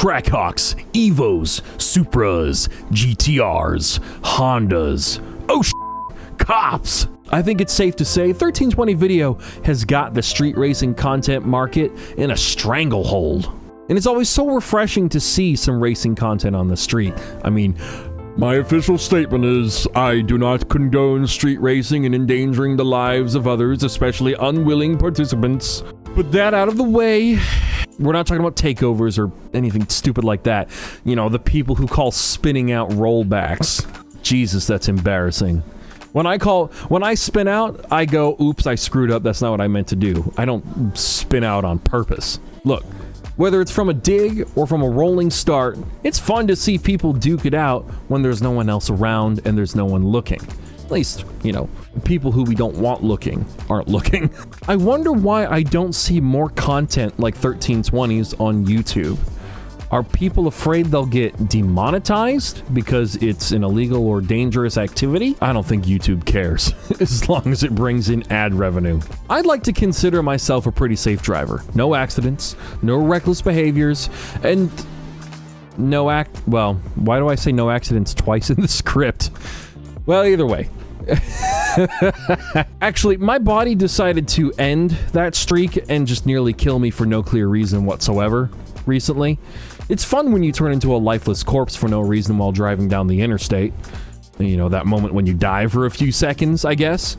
Trackhawks, Evos, Supras, GTRs, Hondas. Oh, cops! I think it's safe to say 1320 Video has got the street racing content market in a stranglehold. And it's always so refreshing to see some racing content on the street. I mean, my official statement is, I do not condone street racing and endangering the lives of others, especially unwilling participants. Put that out of the way. We're not talking about takeovers or anything stupid like that. You know, the people who call spinning out rollbacks. Jesus, that's embarrassing. When I spin out, I go, oops, I screwed up. That's not what I meant to do. I don't spin out on purpose. Look, whether it's from a dig or from a rolling start, it's fun to see people duke it out when there's no one else around and there's no one looking. At least, you know, people who we don't want looking aren't looking. I wonder why I don't see more content like 1320s on YouTube. Are people afraid they'll get demonetized because it's an illegal or dangerous activity? I don't think YouTube cares, as long as it brings in ad revenue. I'd like to consider myself a pretty safe driver. No accidents, no reckless behaviors, and well, why do I say no accidents twice in the script? Well, either way. Actually, my body decided to end that streak and just nearly kill me for no clear reason whatsoever recently. It's fun when you turn into a lifeless corpse for no reason while driving down the interstate. You know, that moment when you die for a few seconds, I guess.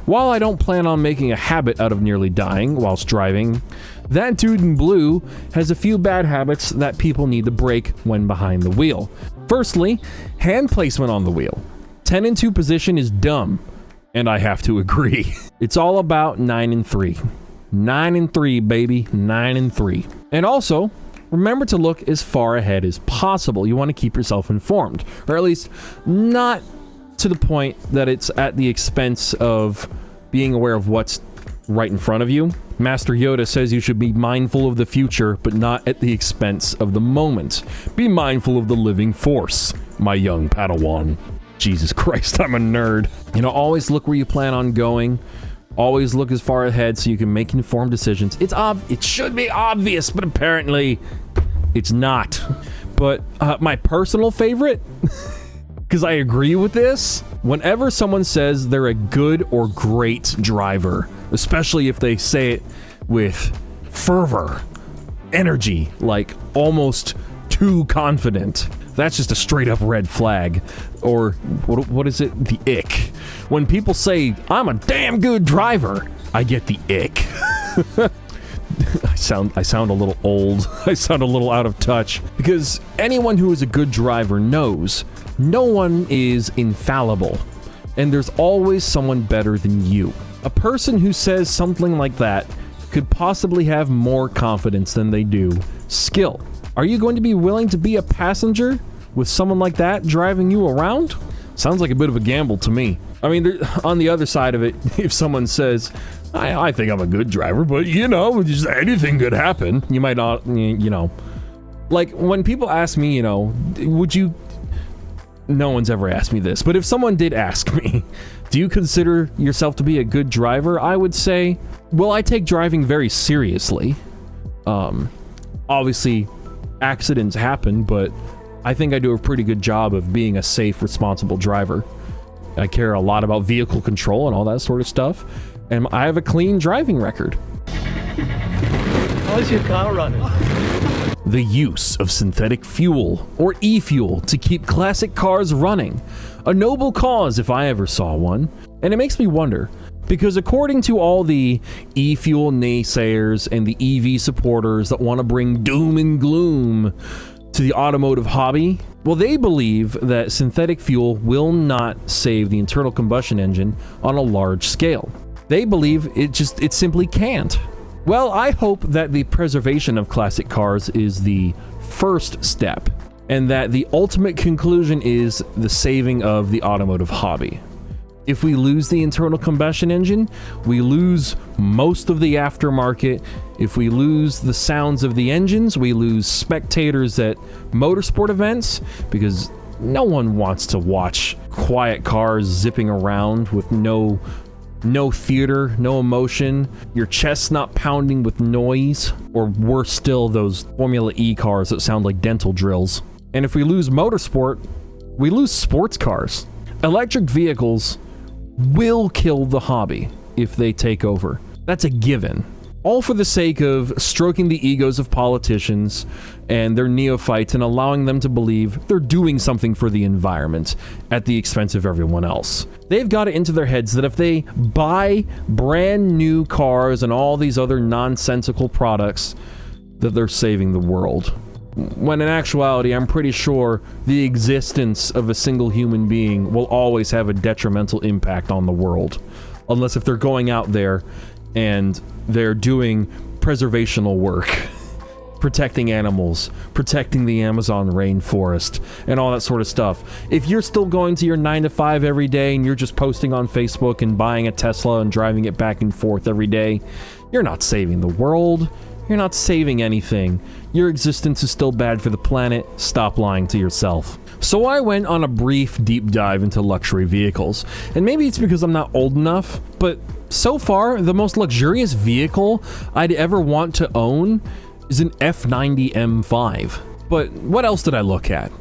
While I don't plan on making a habit out of nearly dying whilst driving, that dude in blue has a few bad habits that people need to break when behind the wheel. Firstly, hand placement on the wheel. 10 and 2 position is dumb, and I have to agree. It's all about 9 and 3. 9 and 3, baby. 9 and 3. And also, remember to look as far ahead as possible. You want to keep yourself informed, or at least not to the point that it's at the expense of being aware of what's right in front of you. Master Yoda says you should be mindful of the future, but not at the expense of the moment. Be mindful of the living force, my young Padawan. Jesus Christ, I'm a nerd. You know, always look where you plan on going. Always look as far ahead so you can make informed decisions. It should be obvious, but apparently it's not. But my personal favorite, because I agree with this, whenever someone says they're a good or great driver, especially if they say it with fervor, energy, like almost too confident, that's just a straight up red flag. Or what is it? The ick. When people say, I'm a damn good driver, I get the ick. I sound a little old. I sound a little out of touch. Because anyone who is a good driver knows no one is infallible. And there's always someone better than you. A person who says something like that could possibly have more confidence than they do skill. Are you going to be willing to be a passenger with someone like that driving you around? Sounds like a bit of a gamble to me. I mean, on the other side of it, if someone says, I think I'm a good driver, but you know, just anything could happen. You might not, you know. Like, when people ask me, you know, would you... No one's ever asked me this, but if someone did ask me, do you consider yourself to be a good driver? I would say, well, I take driving very seriously. Obviously, accidents happen, but I think I do a pretty good job of being a safe, responsible driver. I care a lot about vehicle control and all that sort of stuff, and I have a clean driving record. How's your car running? The use of synthetic fuel, or e-fuel, to keep classic cars running. A noble cause if I ever saw one. And it makes me wonder, because according to all the e-fuel naysayers and the EV supporters that want to bring doom and gloom to the automotive hobby, well, they believe that synthetic fuel will not save the internal combustion engine on a large scale. They believe it simply can't. Well, I hope that the preservation of classic cars is the first step, and that the ultimate conclusion is the saving of the automotive hobby. If we lose the internal combustion engine, we lose most of the aftermarket. If we lose the sounds of the engines, we lose spectators at motorsport events, because no one wants to watch quiet cars zipping around with no No theater, no emotion, your chest not pounding with noise, or worse still, those Formula E cars that sound like dental drills. And if we lose motorsport, we lose sports cars. Electric vehicles will kill the hobby if they take over. That's a given. All for the sake of stroking the egos of politicians and their neophytes and allowing them to believe they're doing something for the environment at the expense of everyone else. They've got it into their heads that if they buy brand new cars and all these other nonsensical products, that they're saving the world. When in actuality, I'm pretty sure the existence of a single human being will always have a detrimental impact on the world. Unless if they're going out there and they're doing preservational work, protecting animals, protecting the Amazon rainforest, and all that sort of stuff. If you're still going to your 9 to 5 every day and you're just posting on Facebook and buying a Tesla and driving it back and forth every day, you're not saving the world. You're not saving anything. Your existence is still bad for the planet. Stop lying to yourself. So I went on a brief deep dive into luxury vehicles. And maybe it's because I'm not old enough, but so far, the most luxurious vehicle I'd ever want to own is an F90 M5. But what else did I look at?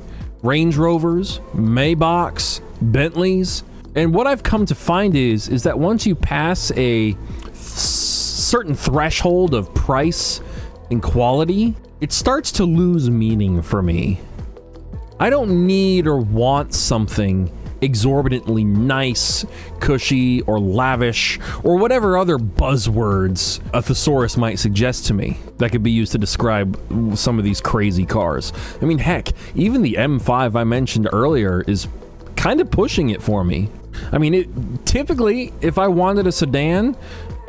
Range Rovers, Maybachs, Bentleys. And what I've come to find is that once you pass a certain threshold of price and quality, it starts to lose meaning for me. I don't need or want something exorbitantly nice, cushy, or lavish, or whatever other buzzwords a thesaurus might suggest to me that could be used to describe some of these crazy cars. I mean, heck, even the M5 I mentioned earlier is kind of pushing it for me. I mean, typically, if I wanted a sedan,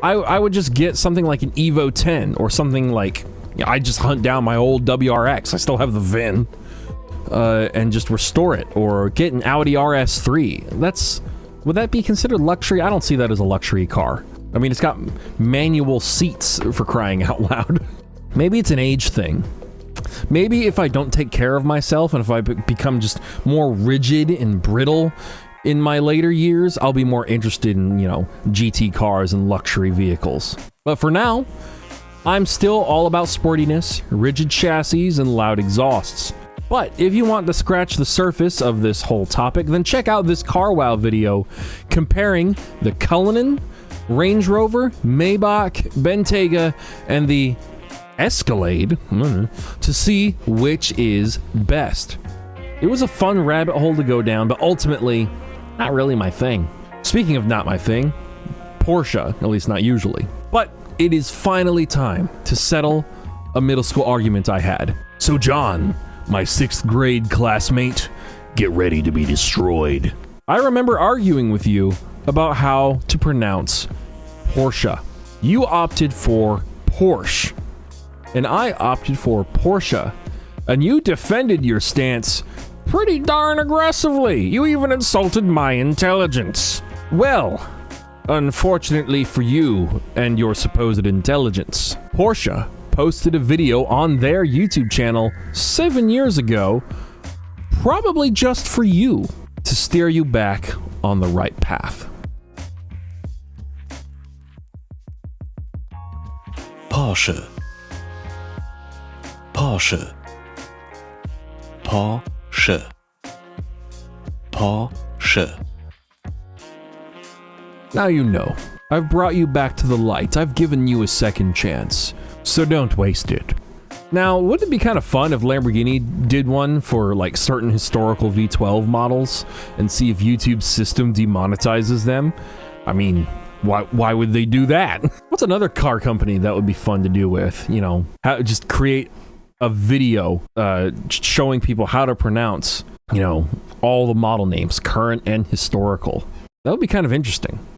I would just get something like an Evo 10, or something like, I just hunt down my old WRX, I still have the VIN, and just restore it, or get an Audi RS3. Would that be considered luxury? I don't see that as a luxury car. I mean, it's got manual seats, for crying out loud. Maybe it's an age thing. Maybe if I don't take care of myself, and if I become just more rigid and brittle in my later years, I'll be more interested in, GT cars and luxury vehicles. But for now, I'm still all about sportiness, rigid chassis, and loud exhausts. But if you want to scratch the surface of this whole topic, then check out this Car Wow video comparing the Cullinan, Range Rover, Maybach, Bentayga, and the Escalade to see which is best. It was a fun rabbit hole to go down, but ultimately, not really my thing. Speaking of not my thing, Porsche, at least not usually. But it is finally time to settle a middle school argument I had. So John, my 6th grade classmate, get ready to be destroyed. I remember arguing with you about how to pronounce Porsche. You opted for Porsche, and I opted for Porsche, and you defended your stance pretty darn aggressively. You even insulted my intelligence. Well, unfortunately for you and your supposed intelligence, Porsche posted a video on their YouTube channel 7 years ago, probably just for you, to steer you back on the right path. Porsche. Porsche. Porsche. Porsche. Now you know. I've brought you back to the light. I've given you a second chance. So don't waste it. Now, wouldn't it be kind of fun if Lamborghini did one for like certain historical V12 models and see if YouTube's system demonetizes them? I mean, why would they do that? What's another car company that would be fun to do with? Just create a video showing people how to pronounce, all the model names, current and historical. That would be kind of interesting.